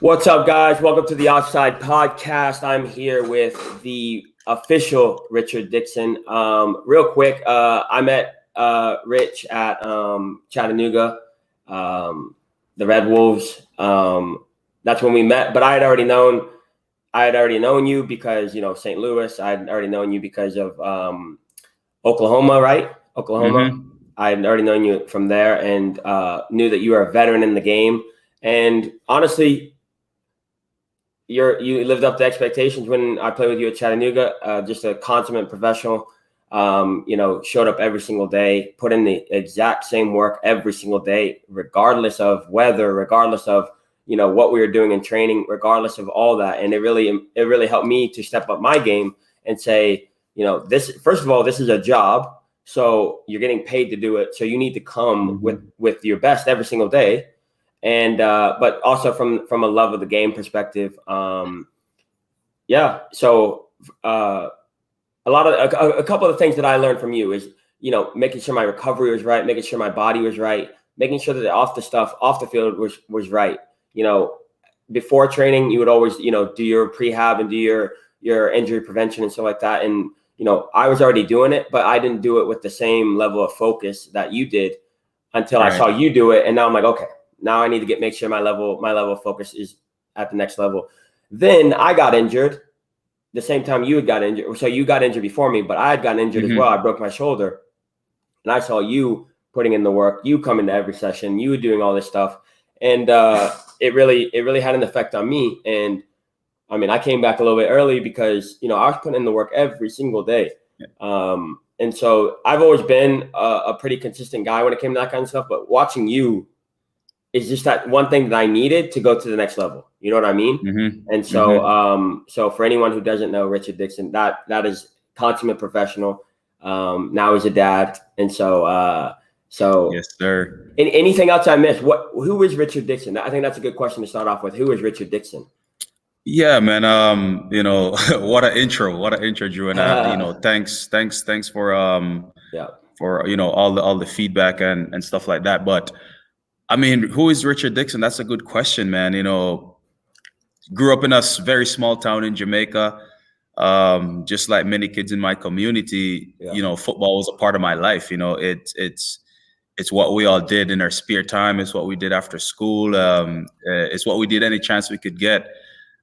What's up, guys? Welcome to the Offside podcast. I'm here with the official Richard Dixon. Real quick, I met Rich at Chattanooga, the Red Wolves. That's when we met. But I had already known you because St. Louis. I had already known you because of Oklahoma, right? Oklahoma. Mm-hmm. I had already known you from there and knew that you were a veteran in the game. And honestly, you lived up to expectations when I played with you at Chattanooga. Just a consummate professional. Showed up every single day, put in the exact same work every single day, regardless of weather, regardless of what we were doing in training, regardless of all that. And it really helped me to step up my game and say, this, first of all, this is a job, so you're getting paid to do it. So you need to come with your best every single day. And but also from a love of the game perspective, So a couple of things that I learned from you is making sure my recovery was right, making sure my body was right, making sure that off the field was right. Before training, you would always do your prehab and do your injury prevention and stuff like that. And I was already doing it, but I didn't do it with the same level of focus that you did until I saw you do it. And now I'm like, okay. Now I need to make sure my level of focus is at the next level. Then I got injured the same time you had got injured. So you got injured before me, but I had gotten injured as well. I broke my shoulder. And I saw you putting in the work, you coming to every session, you doing all this stuff. And it really had an effect on me. And I mean, I came back a little bit early because, I was putting in the work every single day. And so I've always been a pretty consistent guy when it came to that kind of stuff. But watching you is just that one thing that I needed to go to the next level. You know what I mean? And so, so for anyone who doesn't know Richard Dixon, that is consummate professional. Now he's a dad. And so, Yes, sir. Anything else I missed? Who is Richard Dixon? I think that's a good question to start off with. Who is Richard Dixon? Yeah, man. What an intro, Drew. And thanks for all the feedback and stuff like that. But I mean, who is Richard Dixon? That's a good question, man. Grew up in a very small town in Jamaica. Just like many kids in my community, football was a part of my life. It's what we all did in our spare time. It's what we did after school. It's what we did any chance we could get.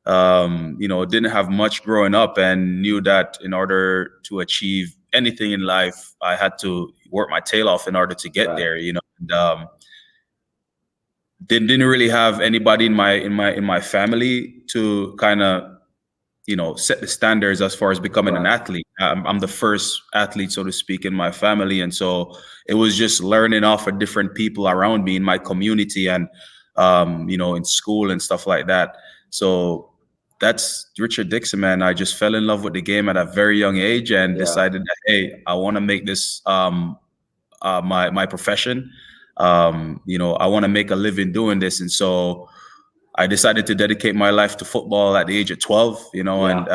Didn't have much growing up and knew that in order to achieve anything in life, I had to work my tail off in order to get there. And, didn't really have anybody in my family to kind of set the standards as far as becoming an athlete. I'm the first athlete, so to speak, in my family, and so it was just learning off of different people around me in my community and in school and stuff like that. So that's Richard Dixon, man. I just fell in love with the game at a very young age and decided that, hey, I want to make this my profession. I want to make a living doing this. And so I decided to dedicate my life to football at the age of 12, and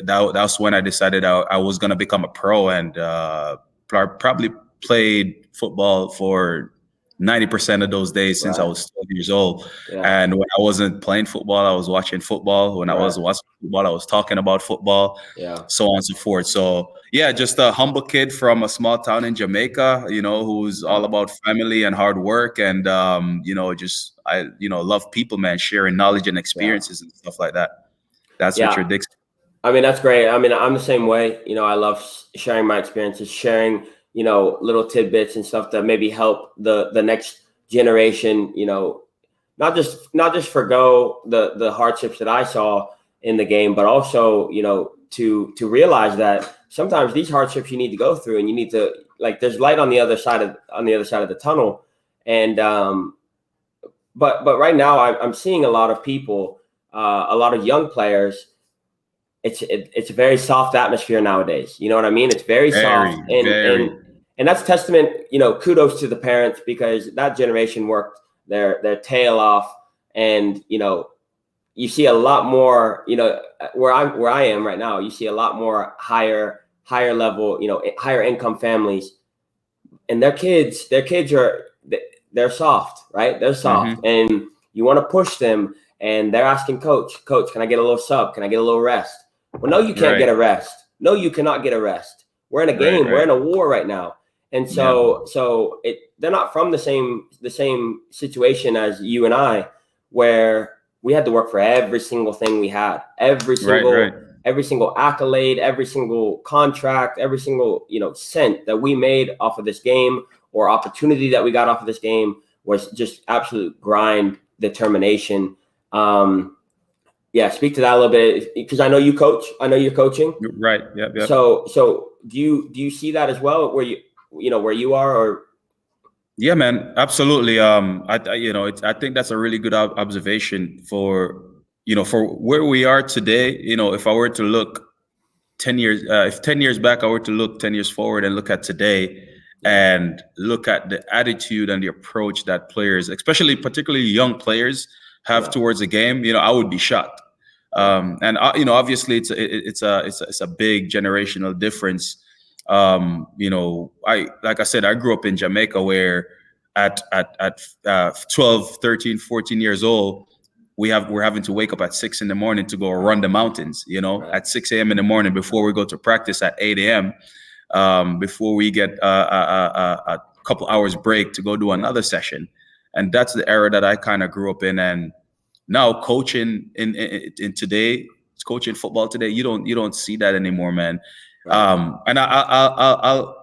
that's when I decided I was going to become a pro and probably played football for 90% of those days since I was 12 years old. And when I wasn't playing football, I was watching football. When I was watching football, I was talking about football, so on and so forth. So yeah, just a humble kid from a small town in Jamaica, who's all about family and hard work. And, I love people, man, sharing knowledge and experiences and stuff like that. That's Richard Dixon. I mean, that's great. I mean, I'm the same way. I love sharing my experiences, sharing little tidbits and stuff that maybe help the next generation, not just forgo the hardships that I saw in the game, but also, to realize that sometimes these hardships you need to go through and you need to, there's light on the other side of the tunnel. And, but right now I'm seeing a lot of people, a lot of young players. It's a very soft atmosphere nowadays. You know what I mean? It's very soft, and that's testament. Kudos to the parents because that generation worked their tail off, and you see a lot more. Where I am right now, you see a lot more higher level, higher income families, and their kids are they're soft, right? They're soft, and you want to push them. and they're asking coach, can I get a little sub? Can I get a little rest? Well, no, you can't get a rest. No, you cannot get a rest. We're in a game. We're in a war right now. And so they're not from the same situation as you and I, where we had to work for every single thing we had, every single accolade, every single contract, every single, cent that we made off of this game or opportunity that we got off of this game was just absolute grind, determination. Speak to that a little bit, because I know you coach. I know you're coaching. Right. Yep. So do you see that as well, where where you are? Or yeah, man, absolutely. I think that's a really good observation for where we are today. If I were to look 10 years, if 10 years back, I were to look 10 years forward and look at today and look at the attitude and the approach that players, particularly young players, have towards the game, I would be shocked. And obviously it's a big generational difference. Like I said, I grew up in Jamaica, where at 12, 13, 14 years old, we're having to wake up at 6 a.m. to go run the mountains, at 6 a.m. in the morning before we go to practice at 8 a.m. Before we get a couple hours break to go do another session. And that's the era that I kind of grew up in. And now coaching in today, coaching football today, you don't see that anymore, man. And I'll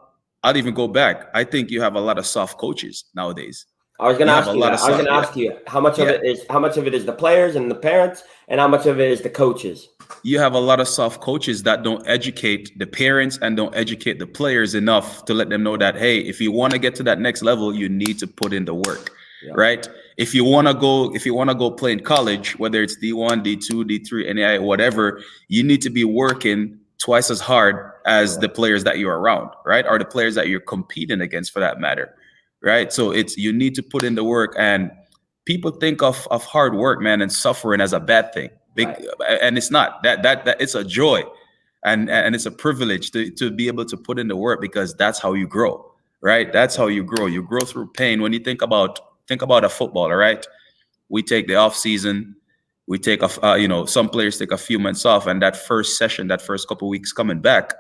even go back. I think you have a lot of soft coaches nowadays. I was going to ask you that. I was going to ask you how much of it is the players and the parents, and how much of it is the coaches. You have a lot of soft coaches that don't educate the parents and don't educate the players enough to let them know that, hey, if you want to get to that next level, you need to put in the work, right? If you want to go play in college, whether it's D1, D2, D3, NAI, whatever, you need to be working twice as hard as the players that you're around, right? Or the players that you're competing against, for that matter, right? So you need to put in the work. And people think of hard work, man, and suffering as a bad thing. And it's not. That it's a joy, and it's a privilege to be able to put in the work, because that's how you grow, right? That's how you grow. You grow through pain. When you think about a footballer, right? We take the off season. We take some players take a few months off, and that first session, that first couple of weeks coming back,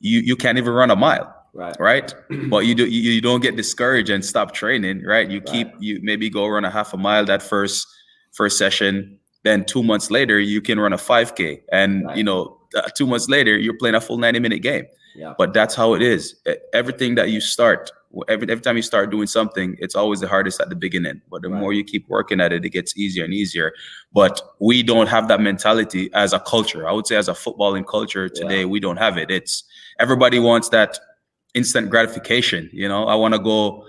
you can't even run a mile, right? But you don't get discouraged and stop training, right? You maybe go run a half a mile that first session. Then 2 months later, you can run a 5K, and 2 months later, you're playing a full 90-minute game. But that's how it is. Everything that you start, every time you start doing something, it's always the hardest at the beginning. But the more you keep working at it, it gets easier and easier. But we don't have that mentality as a culture. I would say as a footballing culture today, we don't have it. It's everybody wants that instant gratification. I want to go,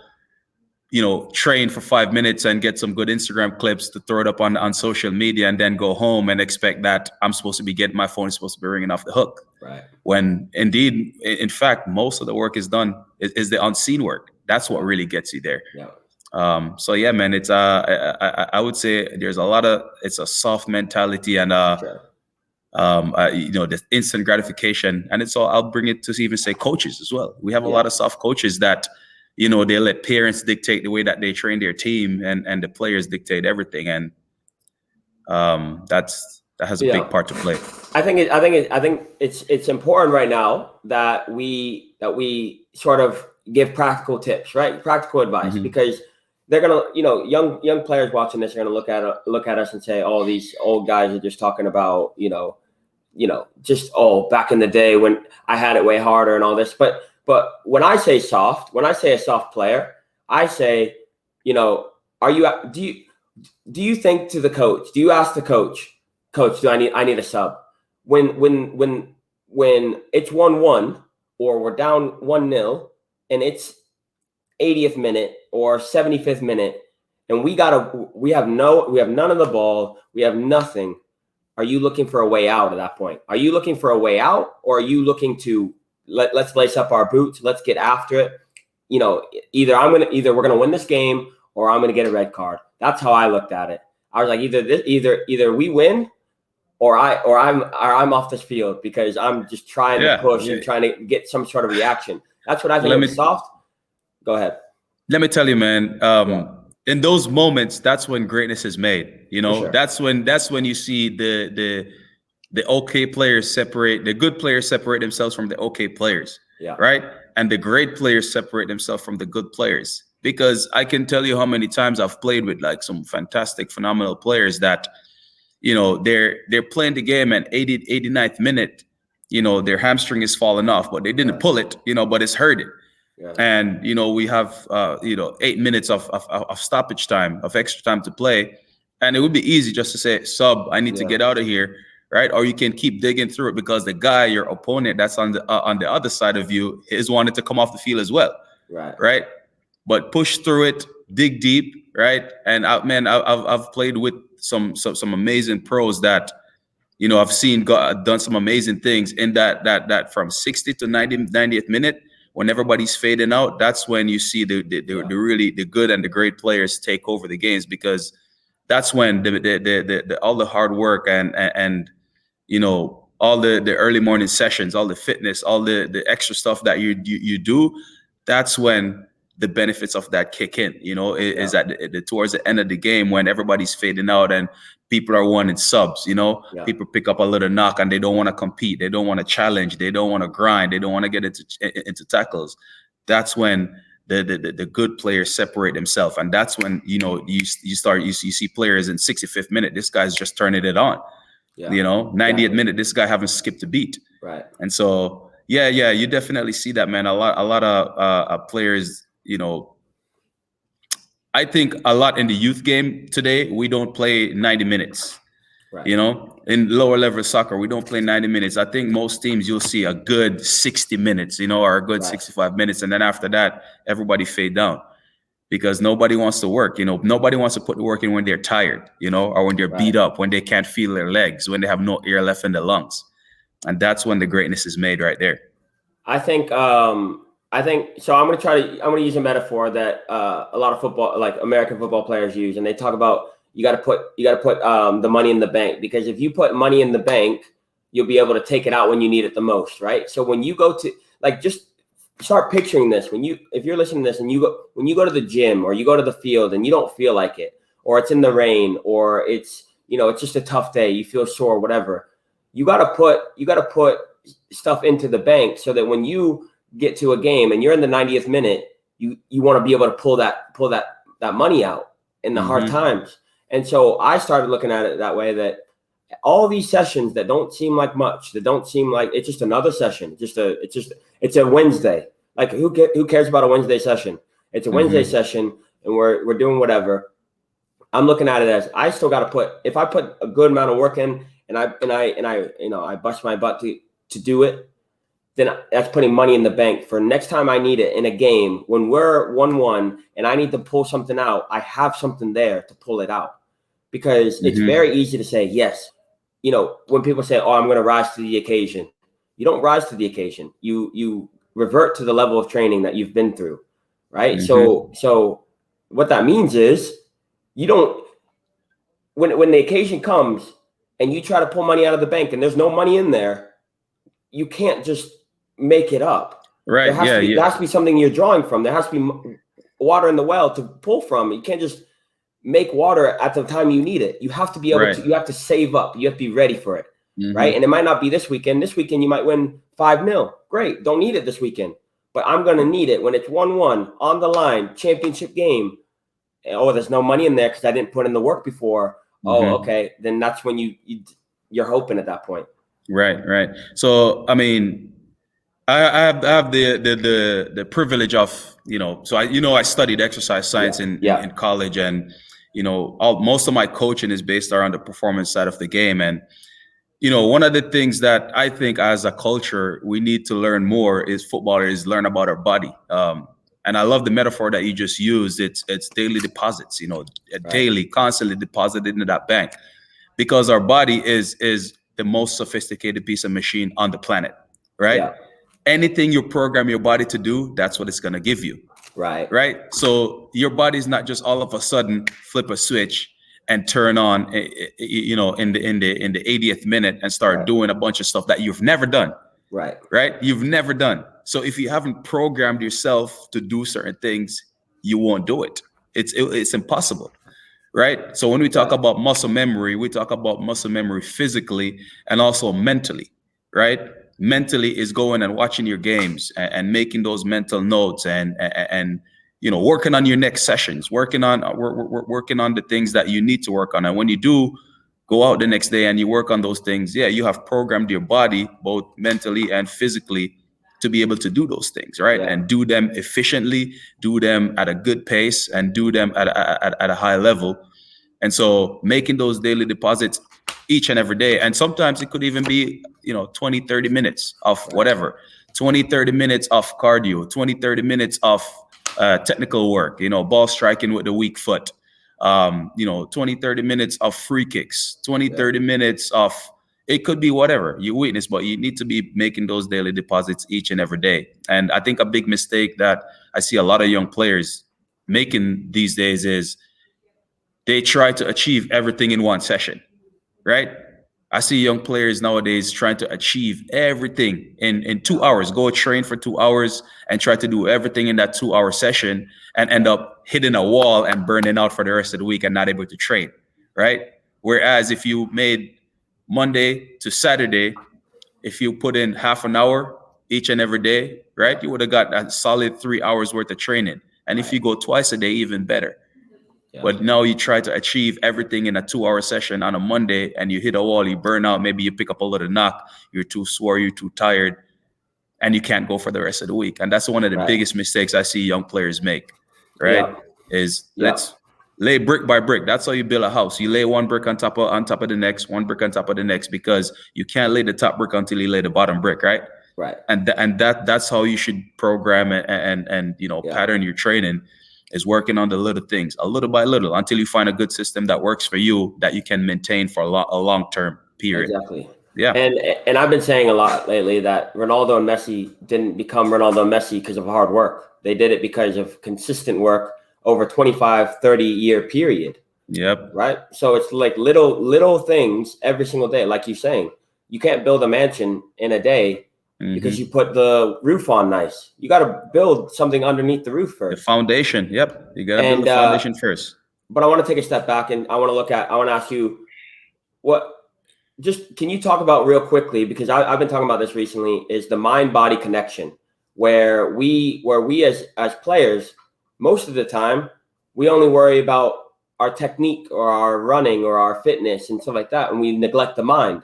train for 5 minutes and get some good Instagram clips to throw it up on social media, and then go home and expect that I'm supposed to be getting my phone is supposed to be ringing off the hook. Right. When indeed, in fact, most of the work is done is the unseen work. That's what really gets you there. So yeah, man, it's I would say there's it's a soft mentality, and the instant gratification, and it's all. I'll bring it to even say coaches as well. We have a lot of soft coaches that they let parents dictate the way that they train their team, and the players dictate everything, and that has a big part to play. I think it's important right now that we sort of give practical tips, right? Practical advice, because they're gonna, young players watching this are gonna look at us and say, "Oh, these old guys are just talking about, just back in the day when I had it way harder and all this." But when I say soft, when I say a soft player, I say, do you think to the coach? Do you ask the coach, do I need a sub? When it's 1-1 or we're down 1-0 and it's 80th minute or 75th minute and we have none of the ball, we have nothing. Are you looking for a way out at that point? Are you looking for a way out, or are you looking to let's lace up our boots, let's get after it? Either we're gonna win this game or I'm gonna get a red card. That's how I looked at it. I was like, either we win or I'm off this field, because I'm just trying to push and trying to get some sort of reaction. That's what I think. Soft. Go ahead. Let me tell you, man. in those moments, that's when greatness is made. For sure. That's when you see the okay players separate, the good players separate themselves from the okay players. Yeah. Right. And the great players separate themselves from the good players. Because I can tell you how many times I've played with like some fantastic, phenomenal players that, they're playing the game at 89th minute, their hamstring is falling off, but they didn't pull it, but it's hurting. Yeah. And we have 8 minutes of stoppage time, of extra time to play, and it would be easy just to say, sub, I need to get out of here, right? Or you can keep digging through it because the guy, your opponent, that's on the other side of you, is wanting to come off the field as well, right? But push through it, dig deep, right? And I've played with some amazing pros that I've seen done some amazing things in that from 60 to 90th minute. When everybody's fading out, that's when you see the really the good and the great players take over the games, because that's when the all the hard work and all the early morning sessions, all the fitness, all the extra stuff that you do, that's when the benefits of that kick in. Is at towards the end of the game when everybody's fading out and people are wanting subs. People pick up a little knock and they don't want to compete, they don't want to challenge, they don't want to grind, they don't want to get into tackles. That's when the good players separate themselves, and that's when you see players in 65th minute, this guy's just turning it on. 90th minute, this guy haven't skipped a beat. Right. And so you definitely see that, man. A lot of players, I think a lot in the youth game today, we don't play 90 minutes. Right. In lower level soccer, we don't play 90 minutes. I think most teams, you'll see a good 60 minutes, or a good 65 minutes. And then after that, everybody fade down because nobody wants to work. Nobody wants to put the work in when they're tired, or when they're beat up, when they can't feel their legs, when they have no air left in their lungs. And that's when the greatness is made right there. I think so. I'm going to use a metaphor that a lot of football, like American football players use, and they talk about you got to put the money in the bank, because if you put money in the bank, you'll be able to take it out when you need it the most, right? So when you go to, like, just start picturing this. If you're listening to this and when you go to the gym or you go to the field and you don't feel like it, or it's in the rain, or it's just a tough day, you feel sore, whatever, you got to put stuff into the bank so that when you get to a game and you're in the 90th minute, you want to be able to pull that money out in the hard times. And so I started looking at it that way, that all these sessions that don't seem like much, that don't seem like it's just another session, it's a Wednesday. Like who cares about a Wednesday session? It's a Wednesday session and we're doing whatever. I'm looking at it as I still got to if I put a good amount of work in and I bust my butt to do it, then that's putting money in the bank for next time I need it in a game when we're 1-1 and I need to pull something out. I have something there to pull it out, because it's very easy to say yes. When people say, "Oh, I'm going to rise to the occasion," you don't rise to the occasion. You revert to the level of training that you've been through, right? So what that means is you don't. When the occasion comes and you try to pull money out of the bank and there's no money in there, you can't just make it up. Right. There has to be something you're drawing from. There has to be water in the well to pull from. You can't just make water at the time you need it. You have to be able to, you have to save up. You have to be ready for it. Right. And it might not be this weekend. This weekend, you might win 5-0. Great. Don't need it this weekend, but I'm going to need it when it's 1-1 on the line, championship game. Oh, there's no money in there because I didn't put in the work before. Oh, okay. Then that's when you're hoping at that point. Right. So, I mean, I have the privilege of, so I studied exercise science in college, and, most of my coaching is based around the performance side of the game. And, one of the things that I think as a culture, we need to learn more is footballers learn about our body. And I love the metaphor that you just used. It's daily deposits, daily, constantly deposited into that bank, because our body is the most sophisticated piece of machine on the planet, right? Yeah. Anything you program your body to do, that's what it's going to give you. Right. So your body's not just all of a sudden flip a switch and turn on, in the 80th minute and start doing a bunch of stuff that you've never done. Right. You've never done. So if you haven't programmed yourself to do certain things, you won't do it. It's impossible, right? So when we talk Right. about muscle memory, we talk about muscle memory physically and also mentally, right? Mentally is going and watching your games and making those mental notes and working on your next sessions, working on the things that you need to work on. And when you do go out the next day and you work on those things, yeah, you have programmed your body both mentally and physically to be able to do those things, right? Yeah. And do them efficiently, do them at a good pace, and do them at a high level. And so making those daily deposits each and every day. And sometimes it could even be, 20, 30 minutes of whatever, 20, 30 minutes of cardio, 20, 30 minutes of technical work, ball striking with the weak foot, 20, 30 minutes of free kicks, 20, 30 minutes of, it could be whatever you witness, but you need to be making those daily deposits each and every day. And I think a big mistake that I see a lot of young players making these days is they try to achieve everything in one session, right? I see young players nowadays trying to achieve everything in 2 hours, go train for 2 hours and try to do everything in that 2 hour session and end up hitting a wall and burning out for the rest of the week and not able to train, right? Whereas if you made Monday to Saturday, if you put in half an hour each and every day, right, you would have got a solid 3 hours worth of training. And if you go twice a day, even better. But now you try to achieve everything in a 2 hour session on a Monday and you hit a wall, you burn out, maybe you pick up a little knock, you're too sore, you're too tired, and you can't go for the rest of the week. And that's one of the biggest mistakes I see young players make, right? Is let's lay brick by brick. That's how you build a house. You lay one brick on top of the next, one brick on top of the next, because you can't lay the top brick until you lay the bottom brick, right? Right. And that's how you should program and pattern your training, is working on the little things, a little by little, until you find a good system that works for you, that you can maintain for a long-term period. Exactly. Yeah. And I've been saying a lot lately that Ronaldo and Messi didn't become Ronaldo and Messi because of hard work. They did it because of consistent work over 25, 30-year period. Yep. Right? So it's like little things every single day. Like you're saying, you can't build a mansion in a day because you put the roof on nice. You got to build something underneath the roof first. The foundation. Yep. You got to build the foundation first. But I want to take a step back and I want to ask you can you talk about real quickly, because I've been talking about this recently, is the mind-body connection, where we as players, most of the time, we only worry about our technique or our running or our fitness and stuff like that, and we neglect the mind.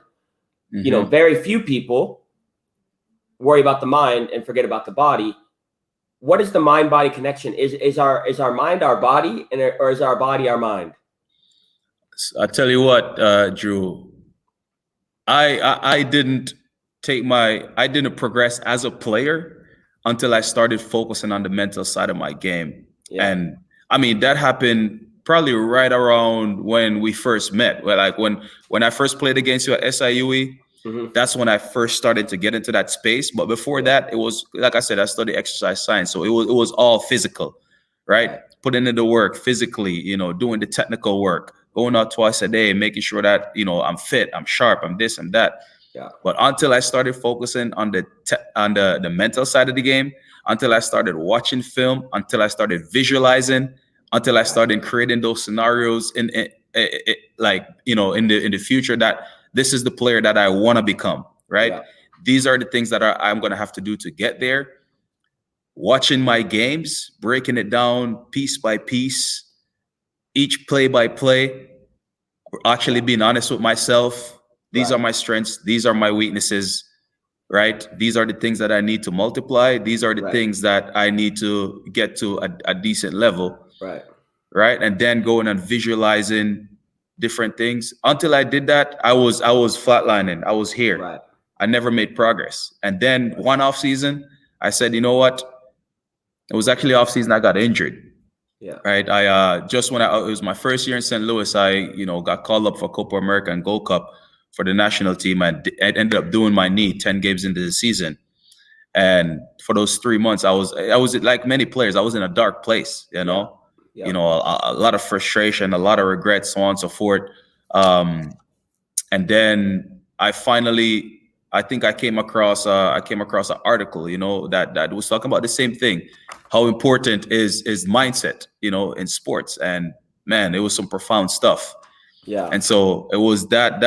Very few people worry about the mind and forget about the body. What is the mind-body connection? Is our mind our body, or is our body our mind? I tell you what, Drew, I didn't progress as a player until I started focusing on the mental side of my game. Yeah. And I mean, that happened probably right around when we first met. Well, like when I first played against you at SIUE, that's when I first started to get into that space. But before that, it was, like I said, I studied exercise science. So it was all physical, right? Putting in the work physically, doing the technical work, going out twice a day, making sure that, I'm fit, I'm sharp, I'm this and that. Yeah. But until I started focusing on the mental side of the game, until I started watching film, until I started visualizing, until I started creating those scenarios in the future, that this is the player that I want to become, right? Yeah. These are the things that I'm going to have to do to get there. Watching my games, breaking it down piece by piece, each play by play, actually being honest with myself. These are my strengths. These are my weaknesses, right? These are the things that I need to multiply. These are the things that I need to get to a decent level, right? And then going and visualizing different things. Until I did that, I was flatlining. I was here. Right. I never made progress. And then one off season, I said, you know what? It was actually off season I got injured. Yeah. Right. I it was my first year in St. Louis. I got called up for Copa America and Gold Cup for the national team. I ended up doing my knee 10 games into the season. And for those 3 months, I was like many players. I was in a dark place. Yeah. A lot of frustration, a lot of regret, so on and so forth. And then I finally I think I came across an article, that was talking about the same thing, how important is mindset, in sports. And man, it was some profound stuff. Yeah. And so it was that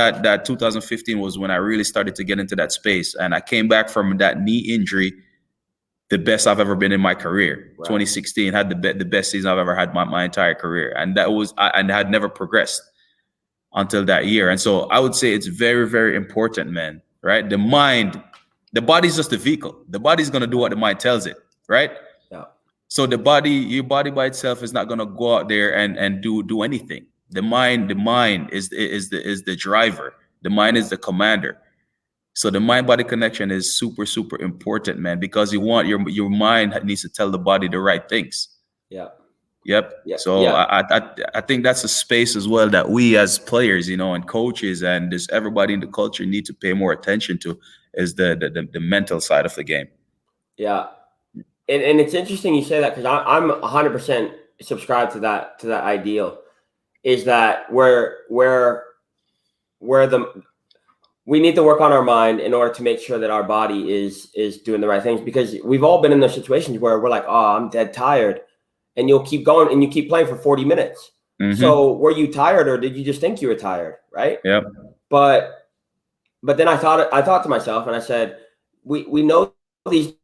2015 was when I really started to get into that space. And I came back from that knee injury, the best I've ever been in my career. Right. 2016 had the best season I've ever had my entire career. And I had never progressed until that year. And so I would say it's very, very important, man, right? The body's just a vehicle. The body's going to do what the mind tells it, right? Yeah. So your body by itself is not going to go out there and do anything. The mind is the driver. The mind is the commander. So the mind body connection is super, super important, man, because your mind needs to tell the body the right things. Yeah. Yep. Yeah. So Yeah. I think that's a space as well that we as players, and coaches and just everybody in the culture need to pay more attention to, is the mental side of the game. Yeah. And it's interesting you say that, because I'm 100% subscribed to that ideal, is that we need to work on our mind in order to make sure that our body is doing the right things, because we've all been in those situations where we're like, oh, I'm dead tired, and you'll keep going and you keep playing for 40 minutes. Mm-hmm. So were you tired, or did you just think you were tired? Right. Yep. But then I thought to myself, and I said, we know we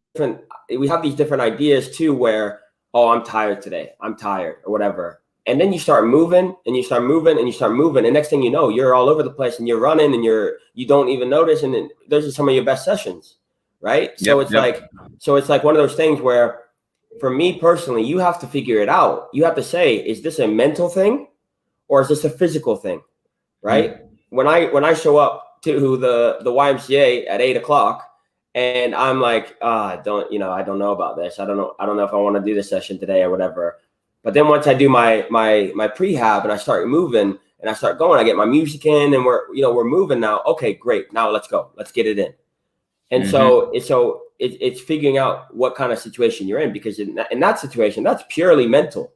have these different ideas too, where, oh, I'm tired today, I'm tired, or whatever. And then you start moving and you start moving and you start moving. And next thing you know, you're all over the place and you're running and you don't even notice. And then those are some of your best sessions. Right. So it's like one of those things where, for me personally, you have to figure it out. You have to say, is this a mental thing or is this a physical thing? Right. Mm-hmm. When I show up to the YMCA at 8:00 and I'm like, I don't know about this. I don't know if I want to do this session today or whatever. But then once I do my prehab and I start moving and I start going, I get my music in and we're moving now. Okay, great. Now let's go. Let's get it in. And mm-hmm. so it's figuring out what kind of situation you're in, because in that situation, that's purely mental.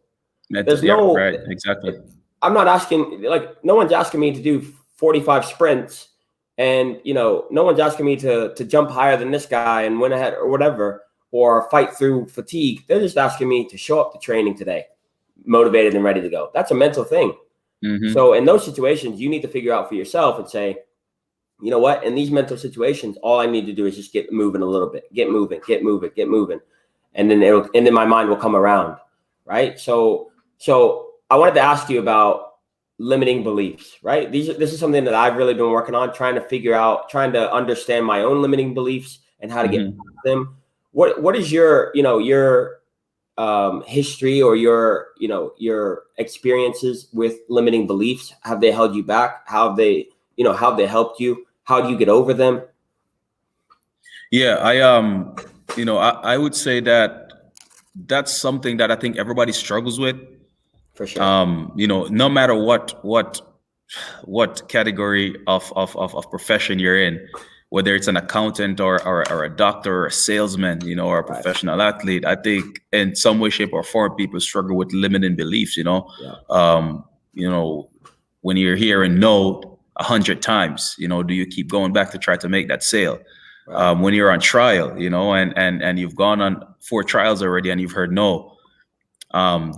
There's right, exactly. I'm not asking, like, no one's asking me to do 45 sprints, and no one's asking me to jump higher than this guy and win ahead or whatever, or fight through fatigue. They're just asking me to show up to training today, motivated and ready to go. That's a mental thing. Mm-hmm. So in those situations, you need to figure out for yourself and say, you know what, in these mental situations, all I need to do is just get moving a little bit, get moving. And then my mind will come around. Right. So I wanted to ask you about limiting beliefs, right? This is something that I've really been working on, trying to understand my own limiting beliefs and how to get mm-hmm. them. What is your history or your experiences with limiting beliefs? Have they held you back? How have they helped you? How do you get over them? Yeah, I would say that that's something that I think everybody struggles with. For sure. No matter what category of profession you're in, whether it's an accountant or a doctor or a salesman, or a professional athlete, I think in some way, shape, or form, people struggle with limiting beliefs. Yeah. When you're hearing no 100 times, do you keep going back to try to make that sale? Right. When you're on trial, and you've gone on 4 trials already and you've heard no,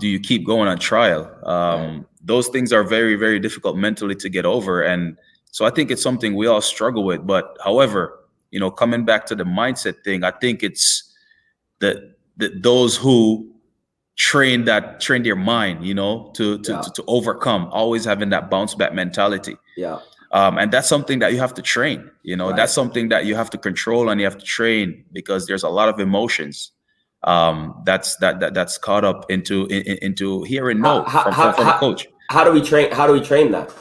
do you keep going on trial? Right. Those things are very, very difficult mentally to get over. And so I think it's something we all struggle with. But however, coming back to the mindset thing, I think it's those who train their mind, to overcome, always having that bounce back mentality. Yeah. And that's something that you have to train, Right. That's something that you have to control and you have to train, because there's a lot of emotions that's caught up into hearing no from a coach. How do we train that?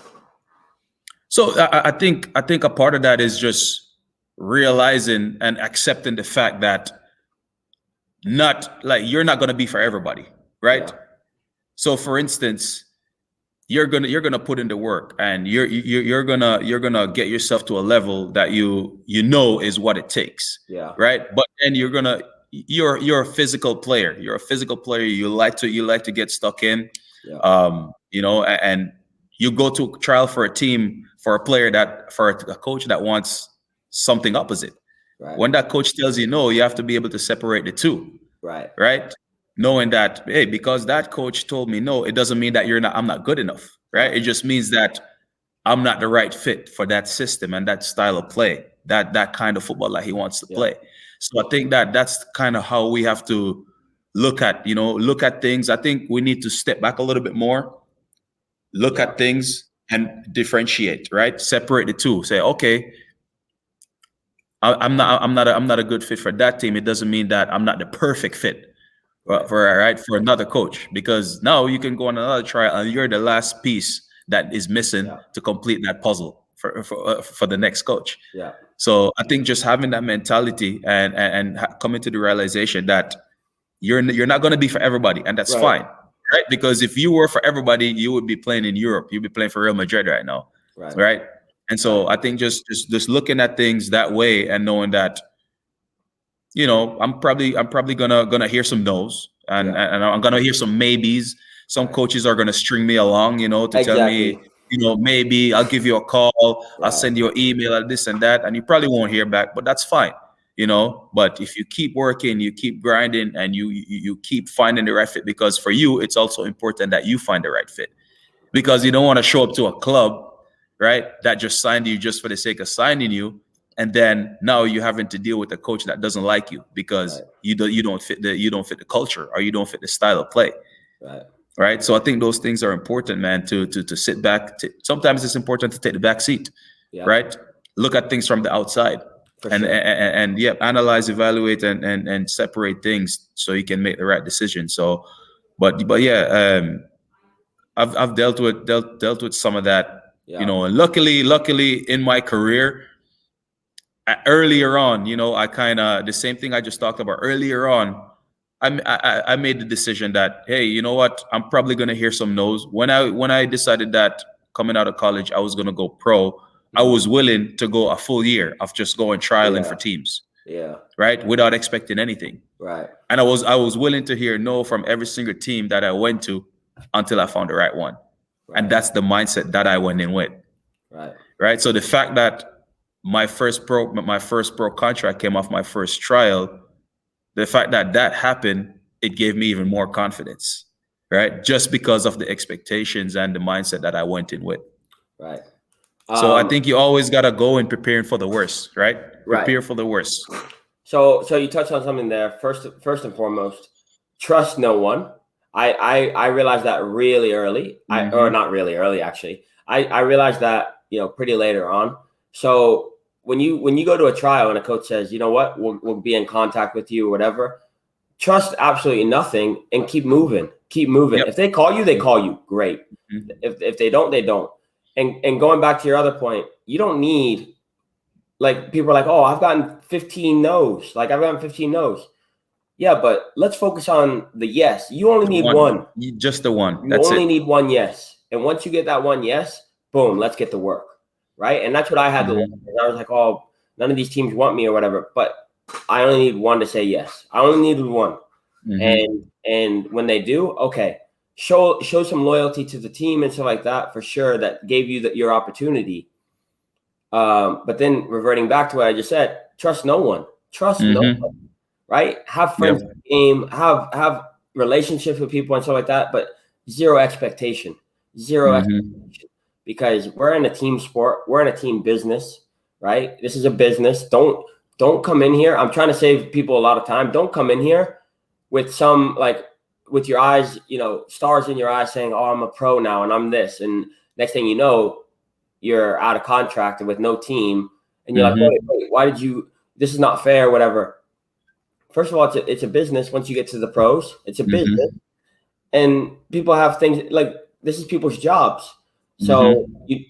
So I think a part of that is just realizing and accepting the fact that you're not going to be for everybody, right? Yeah. So for instance, you're gonna put in the work, and you're gonna get yourself to a level that you know is what it takes. Yeah. Right. But then you're a physical player. You're a physical player. You like to get stuck in. Yeah. And you go to trial for a team, for a player for a coach that wants something opposite. Right. When that coach tells you no, you have to be able to separate the two, Right. right? Knowing that, hey, because that coach told me no, it doesn't mean that I'm not good enough, right? It just means that I'm not the right fit for that system and that style of play, that kind of football that he wants to play. So I think that that's kind of how we have to look at things. I think we need to step back a little bit more, look at things and differentiate, right? Separate the two. Say, okay, I'm not a good fit for that team. It doesn't mean that I'm not the perfect fit for another coach, because now you can go on another trial and you're the last piece that is missing to complete that puzzle for the next coach. Yeah. So I think just having that mentality and coming to the realization that you're not going to be for everybody, and that's fine, right? Because if you were for everybody, you would be playing in Europe. You'd be playing for Real Madrid right now, right? And so I think just looking at things that way and knowing that, I'm probably gonna hear some no's and I'm gonna hear some maybes. Some coaches are gonna string me along, to tell me, maybe I'll give you a call, I'll send you an email and this and that, and you probably won't hear back, but that's fine, But if you keep working, you keep grinding, and you keep finding the right fit, because for you, it's also important that you find the right fit, because you don't want to show up to a club, right, that just signed you just for the sake of signing you, and then now you're having to deal with a coach that doesn't like you because you don't fit the culture, or you don't fit the style of play. Right. So I think those things are important, man, to sit back. Sometimes it's important to take the back seat, right? Look at things from the outside and analyze, evaluate, and separate things so you can make the right decision. So, but I've dealt with some of that, and luckily in my career, earlier on, I kind of, the same thing I just talked about earlier on, I made the decision that, hey, you know what, I'm probably going to hear some no's. When I decided that coming out of college I was going to go pro, I was willing to go a full year of just going trialing for teams, right, without expecting anything, right? And I was willing to hear no from every single team that I went to until I found the right one, and that's the mindset that I went in with, right? So the fact that my first pro contract came off my first trial, the fact that happened, it gave me even more confidence, right? Just because of the expectations and the mindset that I went in with. Right. So I think you always got to go in preparing for the worst, right? Prepare for the worst. So you touched on something there. First and foremost, trust no one. I realized that really early, or not really early, actually. I realized that, pretty later on. So when you go to a trial and a coach says, you know what, we'll be in contact with you or whatever, trust absolutely nothing and keep moving. Yep. If they call you, they call you. Great. If they don't, they don't. And going back to your other point, you don't need, like, people are like, oh, I've gotten 15 no's. Yeah, but let's focus on the yes. You only need one. Just the one. You only need one yes. And once you get that one yes, boom, let's get to work. Right. And that's what I had to learn. I was like, oh, none of these teams want me or whatever. But I only need one to say yes. I only needed one. And when they do, okay, show some loyalty to the team and stuff like that, for sure. That gave you your opportunity. But then reverting back to what I just said, trust no one. No one. Right. Have friends in the game, have relationships with people and stuff like that, but zero expectation. Because we're in a team sport. We're in a team business, right? This is a business. Don't come in here. I'm trying to save people a lot of time. Don't come in here with with your eyes, stars in your eyes saying, oh, I'm a pro now and I'm this. And next thing you know, you're out of contract and with no team. And you're like, wait, why did you, this is not fair, whatever. First of all, it's a business. Once you get to the pros, it's a business. And people have things like, this is people's jobs. So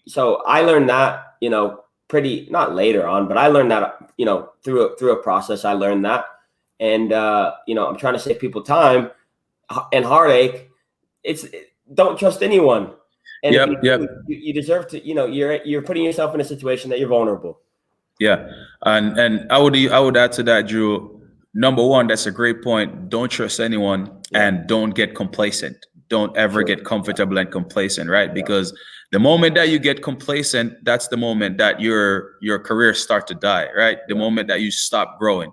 so I learned that, pretty, not later on, but I learned that, through a process. I learned that. And, I'm trying to save people time and heartache. Don't trust anyone. And you deserve to, you're putting yourself in a situation that you're vulnerable. Yeah. And I would add to that, Drew. Number one, that's a great point. Don't trust anyone and don't get complacent. Don't ever get comfortable and complacent, right? Because The moment that you get complacent, that's the moment that your career start to die, right? The moment that you stop growing.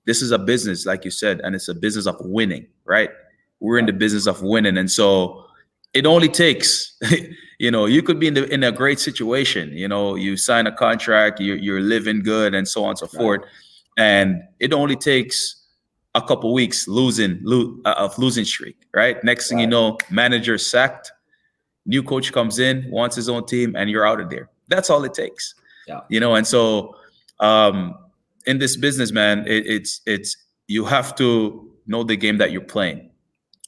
This is a business, like you said, and it's a business of winning, right? We're in the business of winning, and so it only takes, you could be in a great situation. You sign a contract, you're living good, and so on and so forth, and it only takes a couple weeks of losing streak, right? Next thing you know, manager sacked, new coach comes in, wants his own team, and you're out of there. That's all it takes. And so in this business, man, it's you have to know the game that you're playing,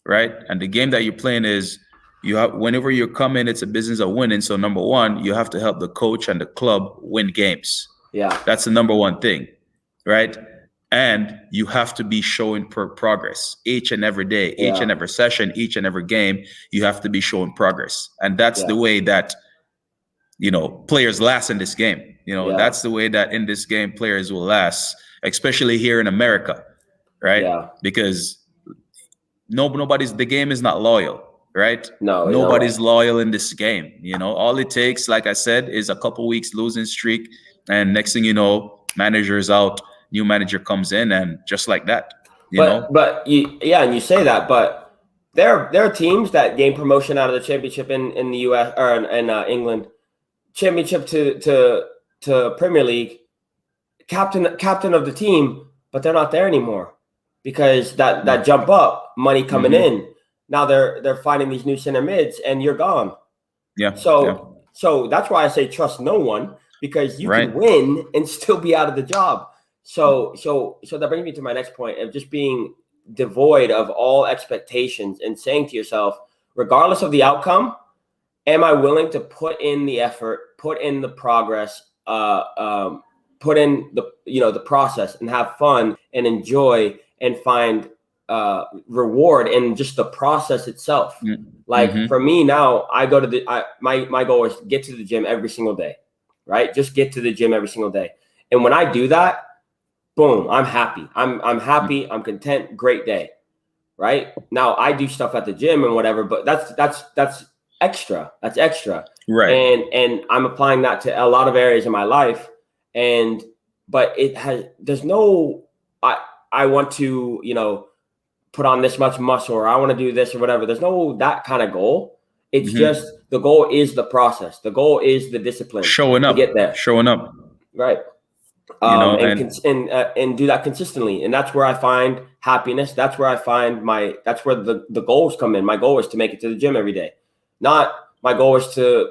right? And the game that you're playing is whenever you come in, it's a business of winning. So number one, you have to help the coach and the club win games. That's the number one thing, right? And you have to be showing progress each and every day, each and every session, each and every game. You have to be showing progress, and that's the way that players last in this game. That's the way that in this game players will last, especially here in America, right? Because the game is not loyal, right? Nobody's loyal in this game. All it takes, like I said, is a couple weeks losing streak, and next thing you know, manager's out, new manager comes in, and just like that, But and you say that, but there are teams that gain promotion out of the championship in the U.S. or in England, championship to Premier League, captain of the team, but they're not there anymore because that jump up, money coming in. Now they're finding these new center mids, and you're gone. So that's why I say trust no one, because you can win and still be out of the job. So that brings me to my next point of just being devoid of all expectations and saying to yourself, regardless of the outcome, am I willing to put in the effort, put in the progress, put in the process, and have fun and enjoy and find reward in just the process itself. Like for me now, I go to my goal is to get to the gym every single day, right? Just get to the gym every single day. And when I do that, boom, I'm happy. I'm happy. I'm content. Great day. Right now, I do stuff at the gym and whatever, but that's extra. That's extra. Right. And I'm applying that to a lot of areas in my life. But there's no, I want to, put on this much muscle, or I want to do this or whatever. There's no that kind of goal. It's just the goal is the process. The goal is the discipline. Showing up. To get there. Showing up. Right. And do that consistently. And that's where I find happiness. That's where I find that's where the goals come in. My goal is to make it to the gym every day. Not my goal is to,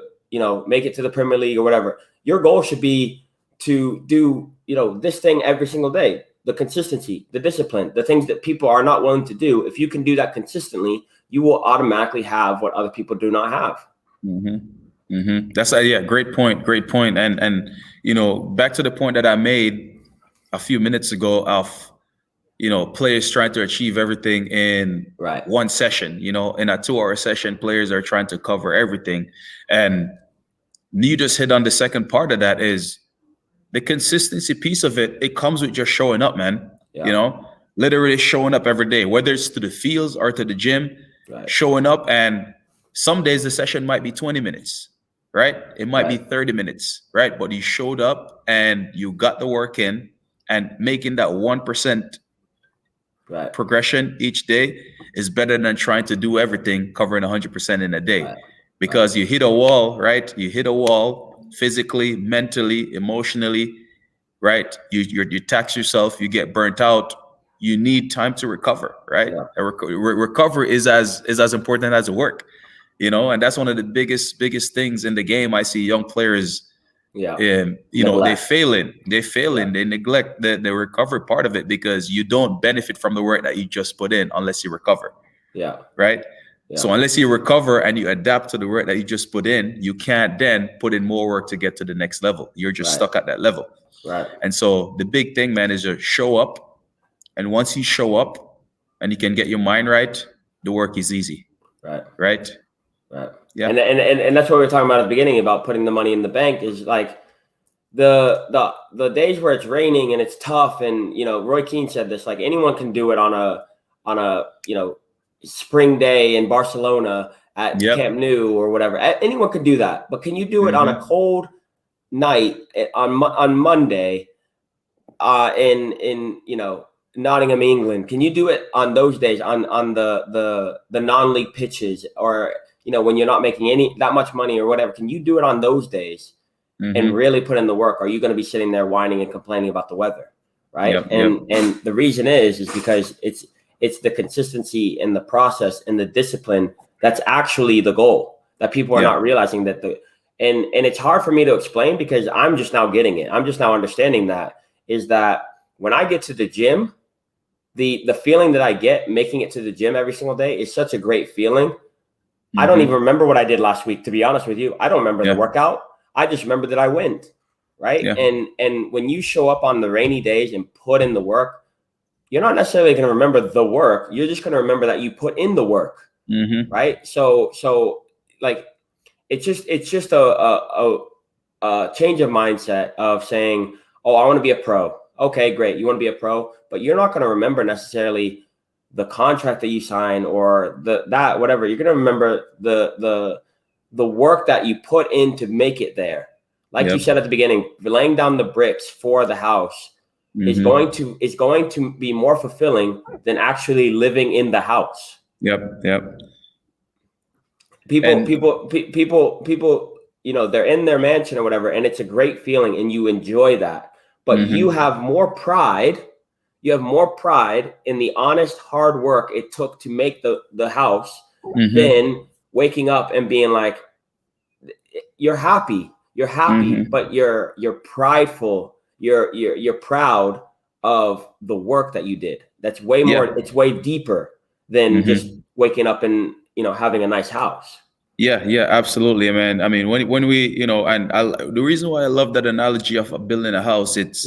make it to the Premier League or whatever. Your goal should be to do, this thing every single day. The consistency, the discipline, the things that people are not willing to do. If you can do that consistently, you will automatically have what other people do not have. That's great point. And back to the point that I made a few minutes ago of players trying to achieve everything in one session. In a 2-hour session, players are trying to cover everything. And you just hit on the second part of that is the consistency piece of it. It comes with just showing up, man. Literally showing up every day, whether it's to the fields or to the gym, showing up. And some days the session might be 20 minutes, right? It might be 30 minutes, right? But you showed up and you got the work in, and making that 1% progression each day is better than trying to do everything, covering 100% in a day, because you hit a wall, right? You hit a wall physically, mentally, emotionally, right? You tax yourself, you get burnt out. You need time to recover, right? Recovery is as important as the work, and that's one of the biggest things in the game. I see young players, they neglect the recovery part of it, because you don't benefit from the work that you just put in unless you recover. Right. So unless you recover and you adapt to the work that you just put in, you can't then put in more work to get to the next level. You're just stuck at that level. And so the big thing, man, is to show up. And once you show up and you can get your mind right, the work is easy. Right. Yeah. And that's what we were talking about at the beginning about putting the money in the bank, is like the days where it's raining and it's tough. And, Roy Keane said this, like anyone can do it on a spring day in Barcelona at Yep. Camp Nou or whatever. Anyone could do that, but can you do it on a cold night on Monday in Nottingham, England? Can you do it on those days on the non-league pitches, or when you're not making that much money or whatever? Can you do it on those days and really put in the work? Or are you going to be sitting there whining and complaining about the weather, right? Yep, and the reason is because it's the consistency and the process and the discipline that's actually the goal that people are not realizing that and it's hard for me to explain because I'm just now getting it. I'm just now understanding that when I get to the gym, the feeling that I get making it to the gym every single day is such a great feeling. I don't even remember what I did last week, to be honest with you. I don't remember the workout. I just remember that I went, right? Yeah. And when you show up on the rainy days and put in the work, you're not necessarily going to remember the work. You're just going to remember that you put in the work, right? So like it's just a change of mindset of saying, oh, I want to be a pro. Okay, great. You want to be a pro, but you're not going to remember necessarily the contract that you sign or that whatever. You're going to remember the work that you put in to make it there. Like you said at the beginning, laying down the bricks for the house is going to be more fulfilling than actually living in the house. Yep. People, they're in their mansion or whatever, and it's a great feeling and you enjoy that. But you have more pride. You have more pride in the honest, hard work it took to make the house than waking up and being like, you're happy, but you're prideful. You're proud of the work that you did. That's way more. It's way deeper than just waking up and having a nice house. Yeah, absolutely, man. I mean, when we, the reason why I love that analogy of building a house, it's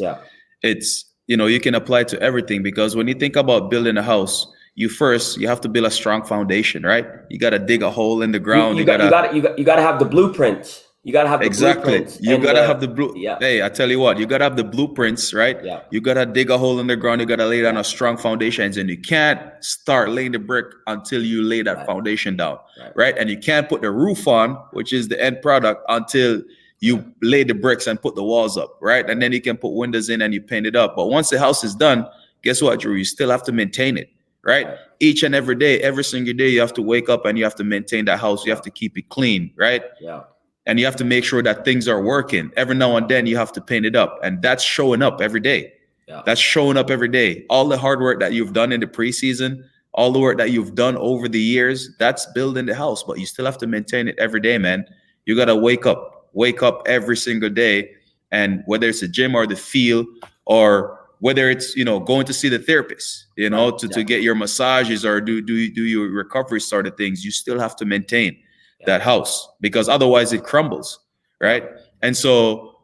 you can apply it to everything, because when you think about building a house, you have to build a strong foundation, right? You got to dig a hole in the ground. You got to have the blueprints. You got to have the blueprints. You got to have the Hey, I tell you what, you got to have the blueprints, right? Yeah. You got to dig a hole in the ground. You got to lay down a strong foundation, and you can't start laying the brick until you lay that foundation down, right? And you can't put the roof on, which is the end product, until you lay the bricks and put the walls up, right? And then you can put windows in and you paint it up. But once the house is done, guess what, Drew? You still have to maintain it, right? Each and every day, every single day, you have to wake up and you have to maintain that house. You have to keep it clean, right? Yeah. And you have to make sure that things are working. Every now and then you have to paint it up. And that's showing up every day. Yeah. That's showing up every day. All the hard work that you've done in the preseason, all the work that you've done over the years, that's building the house. But you still have to maintain it every day, man. You got to wake up every single day. And whether it's the gym or the field, or whether it's, going to see the therapist, to get your massages or do your recovery sort of things, you still have to maintain that house, because otherwise it crumbles, right? And so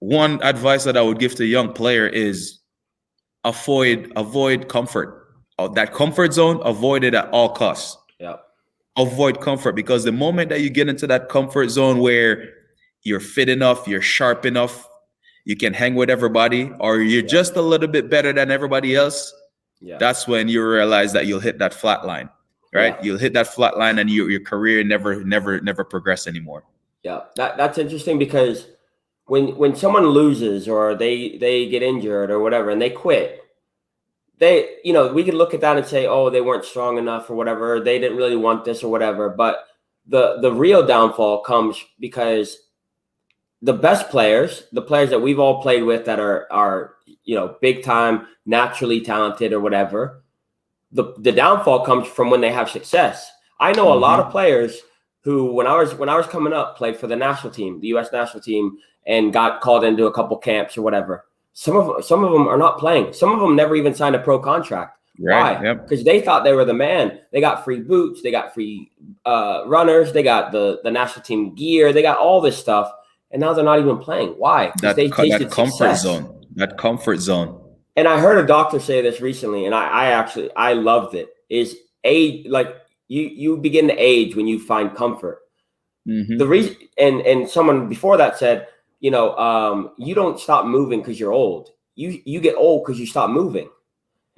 one advice that I would give to a young player is avoid comfort. That comfort zone, avoid it at all costs. Yeah. Avoid comfort, because the moment that you get into that comfort zone where you're fit enough, you're sharp enough, you can hang with everybody, or you're just a little bit better than everybody else, that's when you realize that you'll hit that flat line. Right, you'll hit that flat line, and your career never progress anymore. Yeah, that's interesting, because when someone loses or they get injured or whatever and they quit, we can look at that and say, oh, they weren't strong enough or whatever, they didn't really want this or whatever. But the real downfall comes because the best players, the players that we've all played with that are big time, naturally talented or whatever, the downfall comes from when they have success. I know a lot of players who, when I was coming up, played for the national team, the U.S. national team, and got called into a couple camps or whatever. Some of them are not playing. Some of them never even signed a pro contract. Right. Why? Because they thought they were the man. They got free boots. They got free runners. They got the national team gear. They got all this stuff, and now they're not even playing. Why? Because they tasted success. That comfort zone. And I heard a doctor say this recently, and I loved it. Is age, like you begin to age when you find comfort. The reason, and someone before that said, you don't stop moving because you're old. You get old because you stop moving.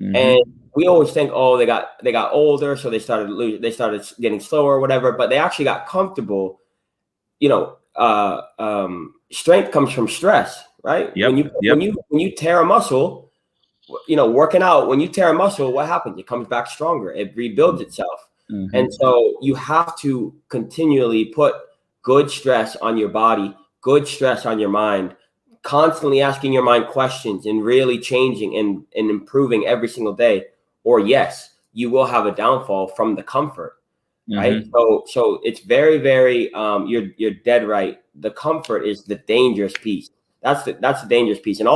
And Mm-hmm. we always think, oh, they got older, so they started getting slower or whatever. But they actually got comfortable. Strength comes from stress, right? When you Yep. when Yep. you when you tear a muscle, working out, when you tear a muscle, what happens? It comes back stronger. It rebuilds itself. And Mm-hmm. so you have to continually put good stress on your body, good stress on your mind, constantly asking your mind questions and really changing and improving every single day. Or yes, you will have a downfall from the comfort, right? Mm-hmm. So it's very, very you're dead right. The comfort is the dangerous piece. That's the dangerous piece. And Yep.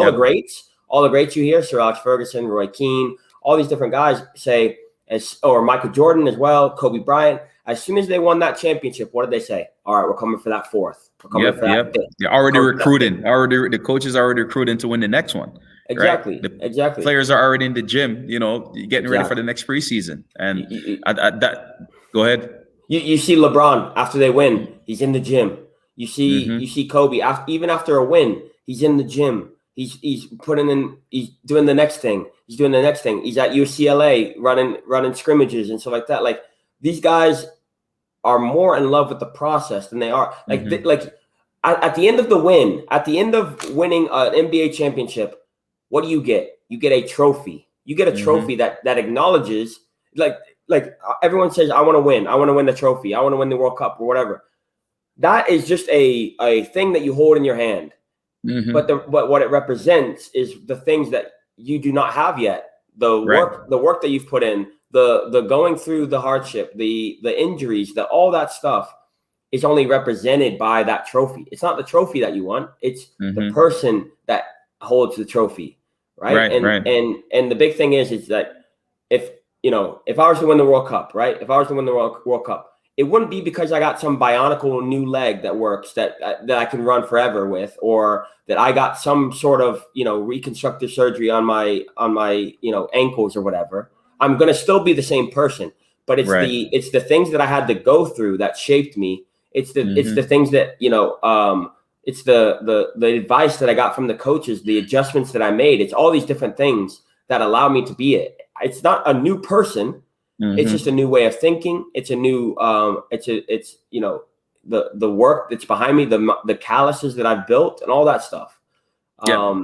all the greats you hear, Sir Alex Ferguson, Roy Keane, all these different guys say, or Michael Jordan as well, Kobe Bryant, as soon as they won that championship, what did they say? All right, we're coming for that fourth. We're coming Yep. for that Yep. fifth. They're already Coming for that fifth. recruiting. Already, the coaches are already recruiting to win the next one, right? Exactly. The Exactly. players are already in the gym, getting ready for Exactly. the next preseason. And You, you, that, go ahead. you see LeBron after they win, he's in the gym. You Mm-hmm. see Kobe even after a win, he's in the gym. He's putting in. He's doing the next thing. He's doing the next thing. He's at UCLA running scrimmages and stuff like that. Like these guys are more in love with the process than they are Mm-hmm. at the end of the win, at the end of winning an NBA championship. What do you get? You get a trophy. You get a trophy Mm-hmm. that acknowledges like everyone says, I want to win. I want to win the trophy. I want to win the World Cup or whatever. That is just a thing that you hold in your hand. But Mm-hmm. what it represents is the things that you do not have yet. Right. The work that you've put in, the going through the hardship, the injuries, all that stuff is only represented by that trophy. It's not the trophy that you want. It's the Mm-hmm. person that holds the trophy, right? Right. Right. And the big thing is that if if I was to win the World Cup, right? If I was to win the World Cup, it wouldn't be because I got some bionicle new leg that works that I can run forever with, or that I got some sort of reconstructive surgery on my ankles or whatever. I'm gonna still be the same person, but Right. it's the things that I had to go through that shaped me. It's the Mm-hmm. things that it's the advice that I got from the coaches, the adjustments that I made. It's all these different things that allow me to be it. It's not a new person. It's just a Mm-hmm. new way of thinking. It's a new it's the work that's behind me, the calluses that I've built and all that stuff. Yeah.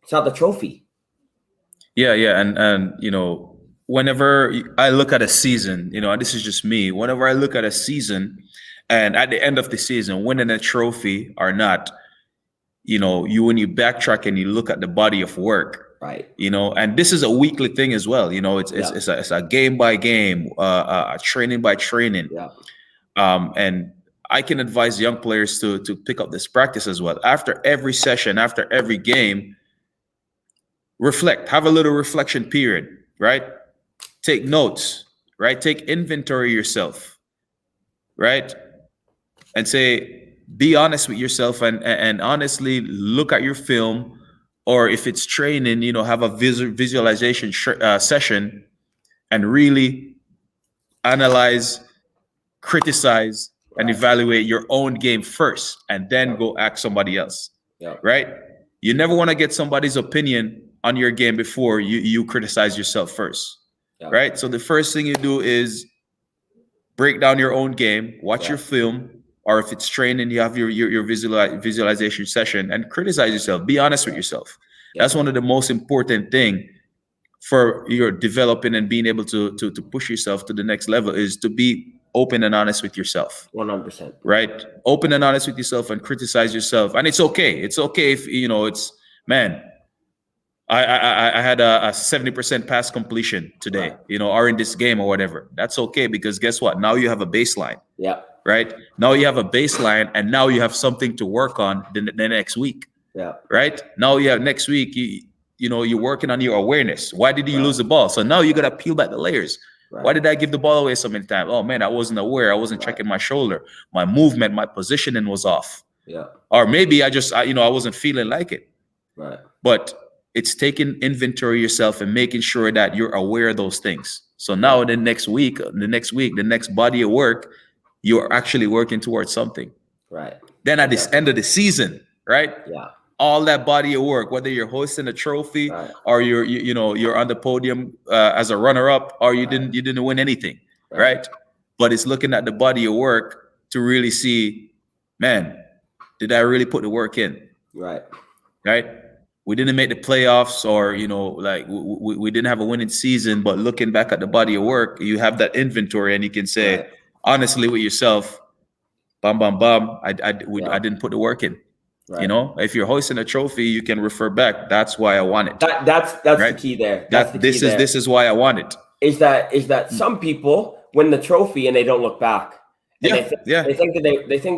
It's not the trophy. Yeah. Yeah. And whenever I look at a season, and this is just me. Whenever I look at a season, and at the end of the season, winning a trophy or not, when you backtrack and you look at the body of work, Right. and this is a weekly thing as well. It's Yeah. it's a game by game, a training by training. Yeah. And I can advise young players to pick up this practice as well. After every session, after every game, reflect, have a little reflection period, right? Take notes, right? Take inventory yourself, right? And say, be honest with yourself and honestly look at your film, or if it's training, have a visualization session and really analyze, criticize, and Right. evaluate your own game first, and then Yeah. go ask somebody else, Yeah. right? You never want to get somebody's opinion on your game before you criticize yourself first, Yeah. right? So the first thing you do is break down your own game, watch your Yeah. film, or if it's training, you have your visualization session and criticize yourself. Be honest with yourself. Yeah. That's one of the most important thing for your developing and being able to push yourself to the next level, is to be open and honest with yourself, 100%. right? Open and honest with yourself and criticize yourself. And it's okay. It's okay if it's, man, I had a 70% pass completion today, Right. or in this game or whatever. That's okay, because guess what? Now you have a baseline, Yeah. right? Now you have a baseline, and now you have something to work on the next week, Yeah. right? Now you have next week, you're working on your awareness. Why did you Right. lose the ball? So now you got to peel back the layers. Why Right. did I give the ball away so many times? Oh man, I wasn't aware. I wasn't Right. checking my shoulder. My movement, my positioning was off. Yeah. Or maybe I wasn't feeling like it. Right. But it's taking inventory yourself and making sure that you're aware of those things. So Yeah. now the next week, the next body of work, you're actually working towards something. Right. Then at this Exactly. end of the season, right? Yeah. all that body of work, whether you're hosting a trophy Right. or you're on the podium as a runner-up, or you didn't win anything, right? But it's looking at the body of work to really see, man, did I really put the work in? Right. Right? We didn't make the playoffs, or like we didn't have a winning season, but looking back at the body of work, you have that inventory, and you can say honestly with yourself, bum bum bum, I didn't put the work in. Right. If you're hosting a trophy, you can refer back. That's why I want it. That's right? the key there. This is why I want it. Is that some people win the trophy and they don't look back. And they think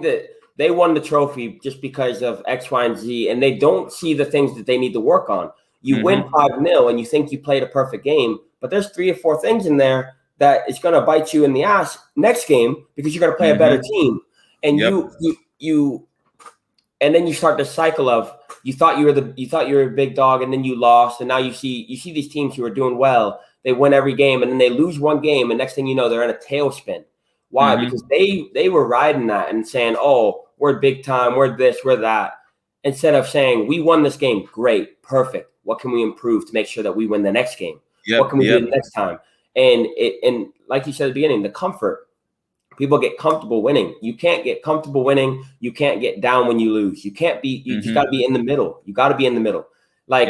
that they won the trophy just because of X, Y, and Z, and they don't see the things that they need to work on. You win 5-0 and you think you played a perfect game, but there's 3 or 4 things in there that is going to bite you in the ass next game because you're going to play a better team. And you and then you start the cycle of you thought you were a big dog, and then you lost, and now you see these teams who are doing well. They win every game, and then they lose one game, and next thing you know, they're in a tailspin. Why? Because they were riding that and saying, "Oh, we're big time, we're this, we're that," instead of saying, "We won this game, great, perfect. What can we improve to make sure that we win the next game? What can we do next time?" And like you said at the beginning, the comfort. People get comfortable winning. You can't get comfortable winning. You can't get down when you lose. You can't be. You just got to be in the middle. You got to be in the middle. Like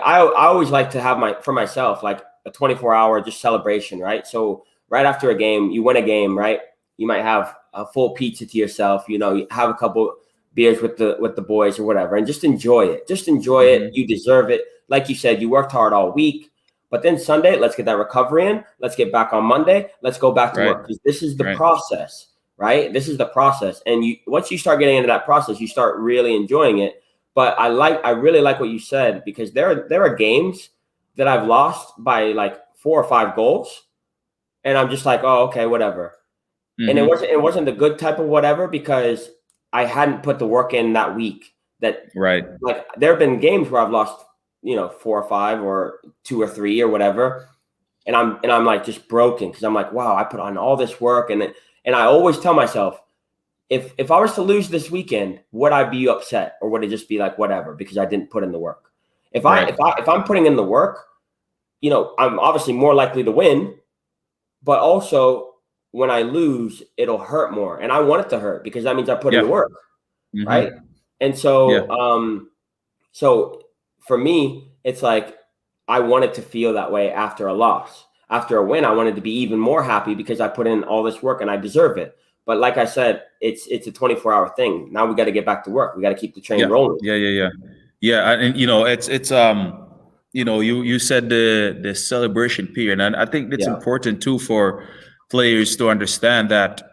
I always like to have for myself like a 24-hour just celebration, right? So right after a game, you win a game, right? You might have a full pizza to yourself. You have a couple beers with the boys or whatever, and just enjoy it. Just enjoy it. You deserve it. Like you said, you worked hard all week. But then Sunday, let's get that recovery in. Let's get back on Monday. Let's go back to work, because this is the process, right? This is the process. And once you start getting into that process, you start really enjoying it. But I really like what you said, because there are games that I've lost by like 4 or 5 goals, and I'm just like, oh, okay, whatever. And it wasn't the good type of whatever, because I hadn't put the work in that week. Like there have been games where I've lost 4 or 5 or 2 or 3 or whatever. And I'm like just broken, because I'm like, wow, I put on all this work. And I always tell myself, if I was to lose this weekend, would I be upset, or would it just be like, whatever, because I didn't put in the work? If I'm putting in the work, I'm obviously more likely to win, but also when I lose, it'll hurt more. And I want it to hurt, because that means I put in the work. Right. And so, so for me, it's like I wanted to feel that way after a loss. After a win, I wanted to be even more happy, because I put in all this work and I deserve it. But like I said, it's a 24-hour thing. Now we got to get back to work. We got to keep the train rolling. Yeah. And it's you said the celebration period, and I think it's important too for players to understand that,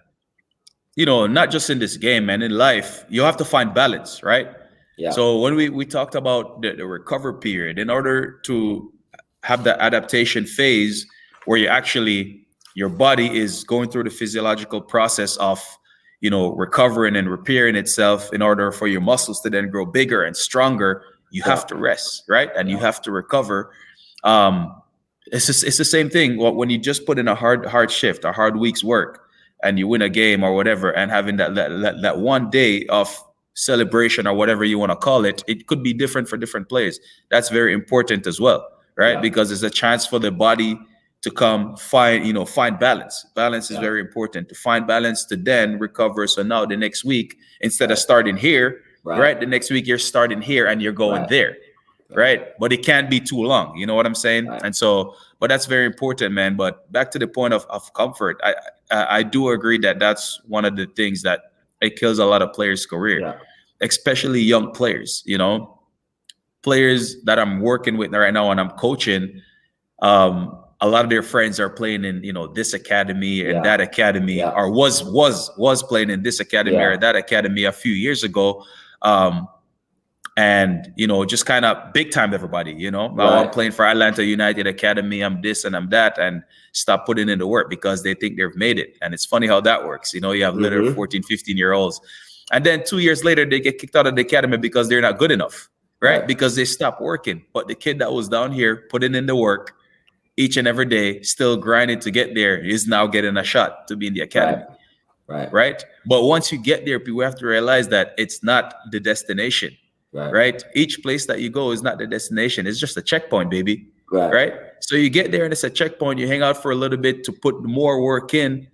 not just in this game, man, in life, you have to find balance, right? Yeah. So when we talked about the recovery period, in order to have the adaptation phase where your body is going through the physiological process of, recovering and repairing itself, in order for your muscles to then grow bigger and stronger, you have to rest, right? And you have to recover. It's the same thing when you just put in a hard shift, a hard week's work, and you win a game or whatever, and having that one day of celebration or whatever you want to call it, it could be different for different players. That's very important as well, right? Because it's a chance for the body to come find balance. Balance is very important, to find balance, to then recover. So now the next week, instead of starting here, right? The next week you're starting here and you're going there, right? But it can't be too long. You know what I'm saying? And so, but that's very important, man. But back to the point of comfort, I do agree that that's one of the things that it kills a lot of players' career, especially young players. Players that I'm working with right now and I'm coaching. A lot of their friends are playing in this academy and that academy, or was playing in this academy or that academy a few years ago, and just kind of big time everybody. Now I'm playing for Atlanta United Academy. I'm this and I'm that, and stop putting in the work because they think they've made it. And it's funny how that works. You have little 14, 15-year-olds, and then 2 years later they get kicked out of the academy because they're not good enough, right? Because they stopped working. But the kid that was down here putting in the work each and every day, still grinding to get there, is now getting a shot to be in the academy. Right. But once you get there, people have to realize that it's not the destination. right? Each place that you go is not the destination. It's just a checkpoint, baby, right? So you get there and it's a checkpoint. You hang out for a little bit to put more work in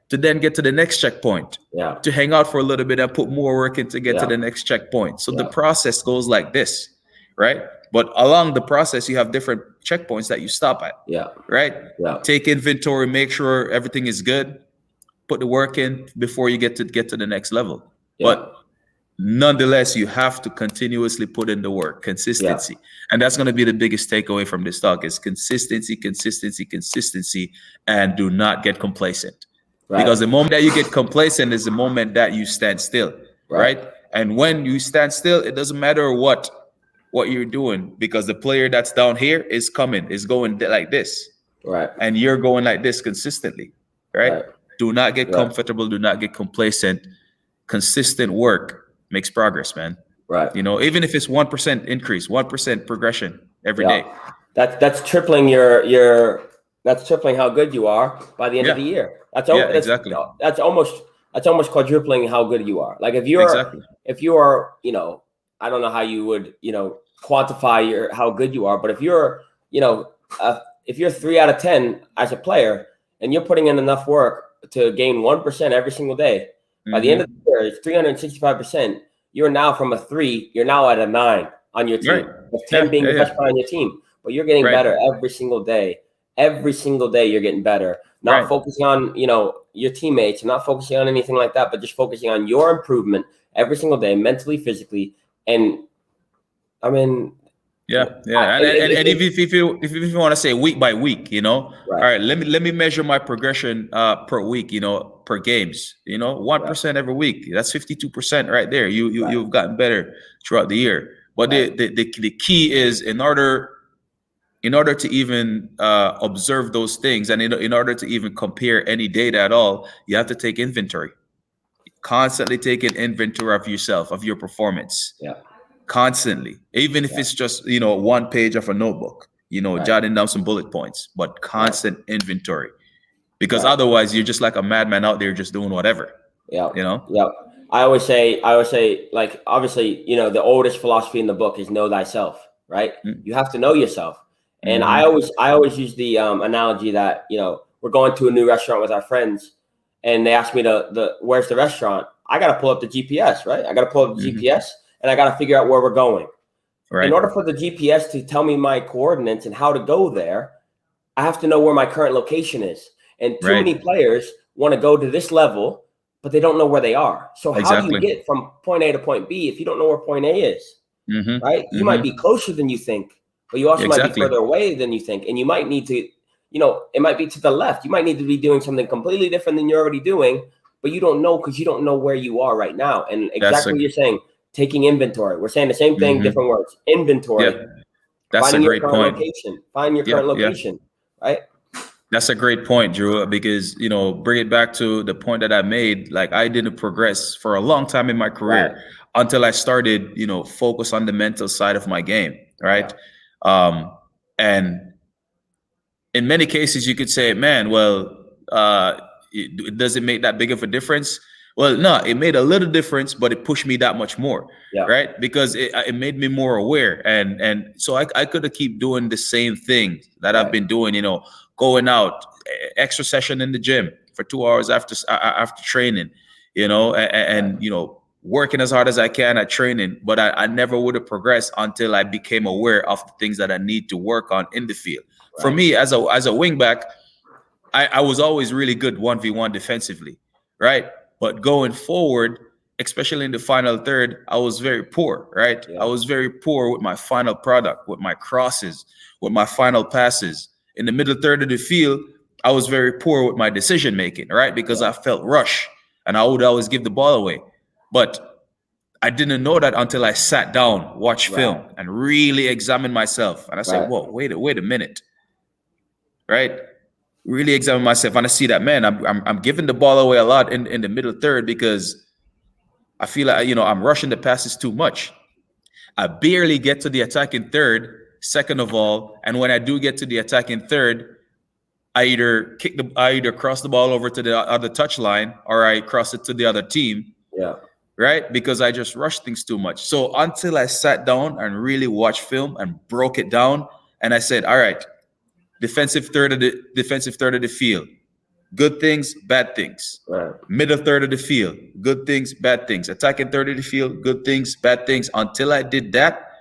to then get to the next checkpoint. To hang out for a little bit and put more work in to get to the next checkpoint. So the process goes like this, right? But along the process, you have different checkpoints that you stop at, right? Take inventory, make sure everything is good, put the work in before you get to the next level. But nonetheless, you have to continuously put in the work, consistency. And that's going to be the biggest takeaway from this talk is consistency, consistency, consistency, and do not get complacent. Because the moment that you get complacent is the moment that you stand still, right? And when you stand still, it doesn't matter what you're doing, because the player that's down here is going like this, and you're going like this consistently, right? Do not get comfortable. Do not get complacent. Consistent work makes progress, man. You know, even if it's 1% increase, 1% progression every day. That's tripling that's tripling how good you are by the end of the year. Exactly. That's almost quadrupling how good you are. Like if you are, you know, I don't know how you would, you know, quantify how good you are, but if you're, you know, if you're 3 out of 10 as a player and you're putting in enough work to gain 1% every single day, by the end of the year, it's 365%. You're now from a 3, you're now at a 9 on your team. With 10 being the best player on your team, but you're getting better every single day. Every single day you're getting better. Not focusing on, you know, your teammates, not focusing on anything like that, but just focusing on your improvement every single day, mentally, physically. And I mean, and if you want to say week by week, you know, all right, let me measure my progression per week, you know, per games, you know, 1% every week. That's 52% right there. You've gotten better throughout the year. But the key is in order to even observe those things, and in order to even compare any data at all, you have to take inventory. Constantly take an inventory of yourself, of your performance. Constantly, even if it's just, you know, 1 page of a notebook, you know, jotting down some bullet points, but constant inventory, because otherwise you're just like a madman out there just doing whatever. You know. I always say, like, obviously, you know, the oldest philosophy in the book is know thyself, right? You have to know yourself. And I always use the analogy that, you know, we're going to a new restaurant with our friends and they ask me where's the restaurant? I got to pull up the GPS, right? I got to pull up the GPS and I got to figure out where we're going. In order for the GPS to tell me my coordinates and how to go there, I have to know where my current location is. And too many players want to go to this level, but they don't know where they are. So how do you get from point A to point B if you don't know where point A is, right? You might be closer than you think, but you also might be further away than you think. And you might need to, you know, it might be to the left. You might need to be doing something completely different than you're already doing, but you don't know because you don't know where you are right now. And exactly what you're saying, taking inventory. We're saying the same thing, different words. Inventory. That's a great point. Find your current location, right? That's a great point, Drew, because, you know, bring it back to the point that I made. Like, I didn't progress for a long time in my career until I started, you know, focus on the mental side of my game, right? And in many cases, you could say, man, well, does it make that big of a difference? Well, no, it made a little difference, but it pushed me that much more, right? Because it made me more aware. And so I could have keep doing the same thing that I've been doing, you know, going out, extra session in the gym for 2 hours after training, you know, and you know, working as hard as I can at training, but I never would have progressed until I became aware of the things that I need to work on in the field. For me, as a wing back, I was always really good 1v1 defensively, right? But going forward, especially in the final third, I was very poor, right? I was very poor with my final product, with my crosses, with my final passes. In the middle third of the field, I was very poor with my decision making, right? Because I felt rush and I would always give the ball away. But I didn't know that until I sat down, watched film, and really examined myself. And I said, whoa, wait a minute, right? Really examine myself, and I see that, man, I'm giving the ball away a lot in the middle third because I feel like, you know, I'm rushing the passes too much. I barely get to the attacking third, second of all, and when I do get to the attacking third, I either cross the ball over to the other touchline or I cross it to the other team. right? Because I just rushed things too much. So until I sat down and really watched film and broke it down, and I said, all right, defensive third of the field, good things, bad things. Right. Middle third of the field, good things, bad things. Attacking third of the field, good things, bad things. Until I did that,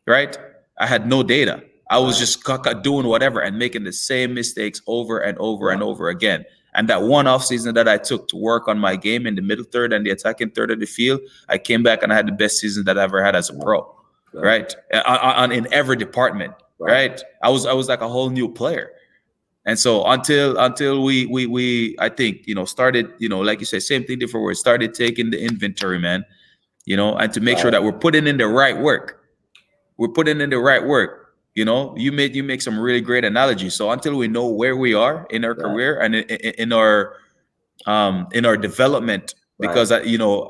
right, I had no data. I was just doing whatever and making the same mistakes over and over and over again. And that one off season that I took to work on my game in the middle third and the attacking third of the field, I came back and I had the best season that I ever had as a pro, right? In every department, right? I was like a whole new player. And so until we I think, started, like you said, same thing, different words, started taking the inventory, man, and to make sure that we're putting in the right work. We're putting in the right work. You make some really great analogies. So until we know where we are in our career and in our development, because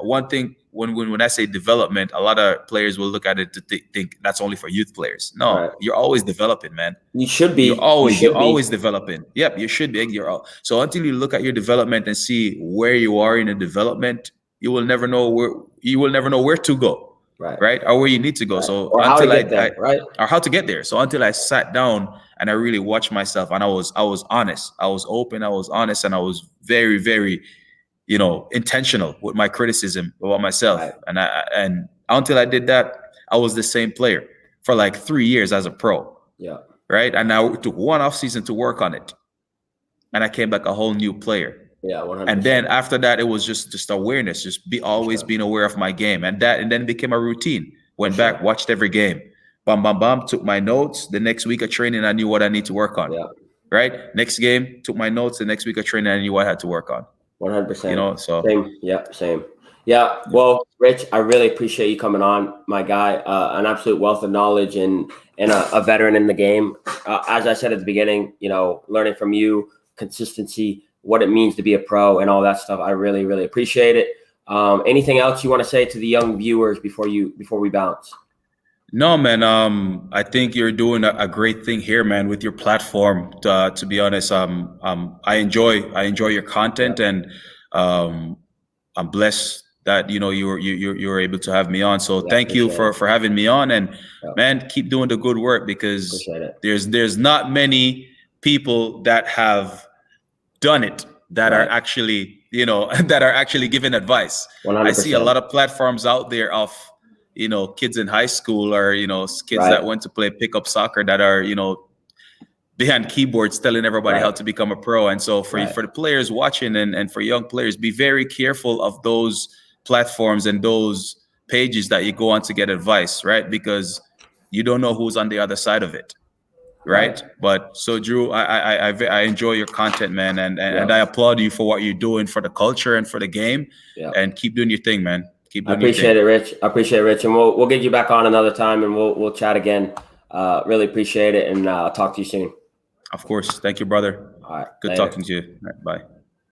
one thing when I say development, a lot of players will look at it to think that's only for youth players. No, you're always developing, man. You should be. You're always developing. Yep, you should be. So until you look at your development and see where you are in the development, you will never know where to go. Right, or where you need to go. So or until or how to get there. So until I sat down and I really watched myself, and I was honest, I was open, I was honest, and I was very, very, intentional with my criticism about myself. And until I did that, I was the same player for like 3 years as a pro. Yeah. Right, and I took one off season to work on it, and I came back a whole new player. Yeah, 100%. And then after that, it was just awareness, just always being aware of my game, and then it became a routine. Went back, watched every game, bam, bam, bam, took my notes. The next week of training, I knew what I need to work on. Yeah. Right, next game, took my notes. The next week of training, I knew what I had to work on. 100%. So same. Yeah, same. Yeah. Well, Rich, I really appreciate you coming on, my guy. An absolute wealth of knowledge and a veteran in the game. As I said at the beginning, learning from you, consistency, what it means to be a pro and all that stuff. I really, really appreciate it. Anything else you want to say to the young viewers before we bounce? No, man. I think you're doing a great thing here, man, with your platform. To be honest, I enjoy your content, and I'm blessed that you were able to have me on. So thank you for having me on, and man, keep doing the good work, because there's not many people that have done it that are actually that are actually giving advice. 100%. I see a lot of platforms out there of kids in high school, or kids that went to play pickup soccer that are behind keyboards telling everybody how to become a pro. And so for the players watching and for young players, be very careful of those platforms and those pages that you go on to get advice, right? Because you don't know who's on the other side of it. Right. But so Drew, I enjoy your content, man, and I applaud you for what you're doing for the culture and for the game. And keep doing your thing, man. I appreciate it, Rich. And we'll get you back on another time, and we'll chat again. Really appreciate it, and I'll talk to you soon. Of course. Thank you, brother. All right. Good talking to you. All right, bye.